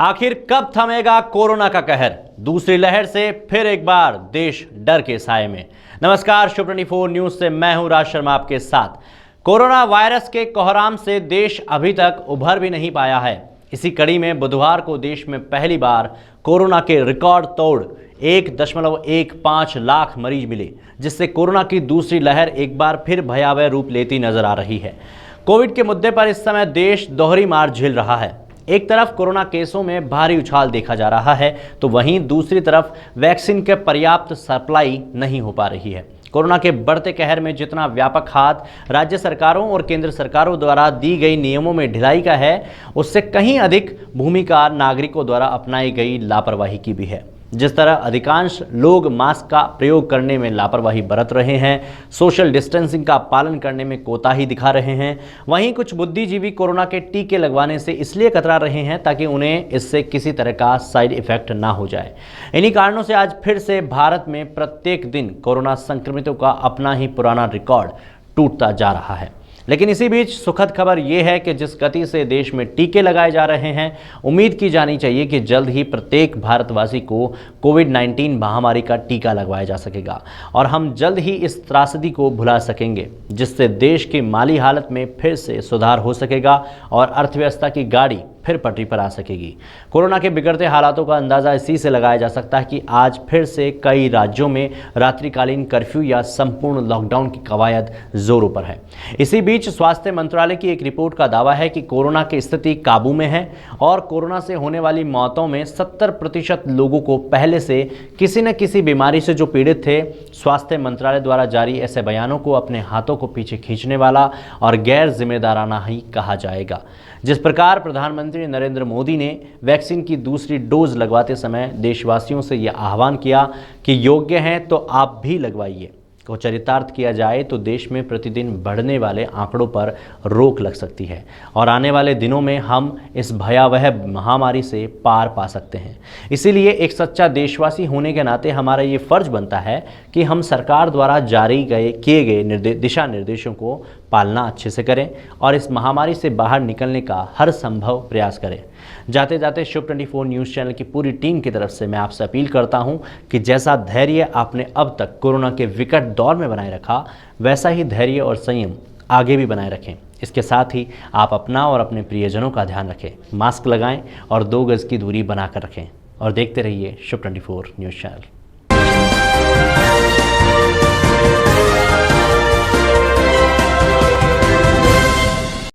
आखिर कब थमेगा कोरोना का कहर? दूसरी लहर से फिर एक बार देश डर के साए में। नमस्कार, शुभ 24 न्यूज से मैं हूं राज शर्मा आपके साथ। कोरोना वायरस के कोहराम से देश अभी तक उभर भी नहीं पाया है। इसी कड़ी में बुधवार को देश में पहली बार कोरोना के रिकॉर्ड तोड़ 1.15 लाख मरीज मिले, जिससे कोरोना की दूसरी लहर एक बार फिर भयावह रूप लेती नजर आ रही है। कोविड के मुद्दे पर इस समय देश दोहरी मार झेल रहा है। एक तरफ कोरोना केसों में भारी उछाल देखा जा रहा है, तो वहीं दूसरी तरफ वैक्सीन के पर्याप्त सप्लाई नहीं हो पा रही है। कोरोना के बढ़ते कहर में जितना व्यापक हाथ राज्य सरकारों और केंद्र सरकारों द्वारा दी गई नियमों में ढिलाई का है, उससे कहीं अधिक भूमिका नागरिकों द्वारा अपनाई गई लापरवाही की भी है। जिस तरह अधिकांश लोग मास्क का प्रयोग करने में लापरवाही बरत रहे हैं, सोशल डिस्टेंसिंग का पालन करने में कोताही दिखा रहे हैं, वहीं कुछ बुद्धिजीवी कोरोना के टीके लगवाने से इसलिए कतरा रहे हैं ताकि उन्हें इससे किसी तरह का साइड इफेक्ट ना हो जाए। इन्हीं कारणों से आज फिर से भारत में प्रत्येक दिन कोरोना संक्रमितों का अपना ही पुराना रिकॉर्ड टूटता जा रहा है। लेकिन इसी बीच सुखद खबर यह है कि जिस गति से देश में टीके लगाए जा रहे हैं, उम्मीद की जानी चाहिए कि जल्द ही प्रत्येक भारतवासी को कोविड-19 महामारी का टीका लगवाया जा सकेगा और हम जल्द ही इस त्रासदी को भुला सकेंगे, जिससे देश की माली हालत में फिर से सुधार हो सकेगा और अर्थव्यवस्था की गाड़ी फिर पटरी पर आ सकेगी। कोरोना के बिगड़ते हालातों का अंदाज़ा इसी से लगाया जा सकता है कि आज फिर से कई राज्यों में रात्रिकालीन कर्फ्यू या संपूर्ण लॉकडाउन की कवायद जोरों पर है। इसी बीच स्वास्थ्य मंत्रालय की एक रिपोर्ट का दावा है कि कोरोना की स्थिति काबू में है और कोरोना से होने वाली मौतों में 70% लोगों को पहले से किसी न किसी बीमारी से जो पीड़ित थे। स्वास्थ्य मंत्रालय द्वारा जारी ऐसे बयानों को अपने हाथों को पीछे खींचने वाला और गैर जिम्मेदाराना ही कहा जाएगा। जिस प्रकार प्रधानमंत्री नरेंद्र मोदी ने वैक्सीन की दूसरी डोज लगवाते समय देशवासियों से यह आह्वान किया कि योग्य हैं तो आप भी लगवाइए को चरितार्थ किया जाए तो देश में प्रतिदिन बढ़ने वाले आंकड़ों पर रोक लग सकती है और आने वाले दिनों में हम इस भयावह महामारी से पार पा सकते हैं। इसीलिए एक सच्चा देशवासी होने के नाते हमारा ये फर्ज बनता है कि हम सरकार द्वारा जारी किए गए दिशा निर्देशों को पालना अच्छे से करें और इस महामारी से बाहर निकलने का हर संभव प्रयास करें। जाते जाते शुभ 24 न्यूज़ चैनल की पूरी टीम की तरफ से मैं आपसे अपील करता हूं कि जैसा धैर्य आपने अब तक कोरोना के विकट दौर में बनाए रखा, वैसा ही धैर्य और संयम आगे भी बनाए रखें। इसके साथ ही आप अपना और अपने प्रियजनों का ध्यान रखें, मास्क लगाएं और 2 गज की दूरी बनाकर रखें और देखते रहिए शुभ 24 न्यूज़ चैनल।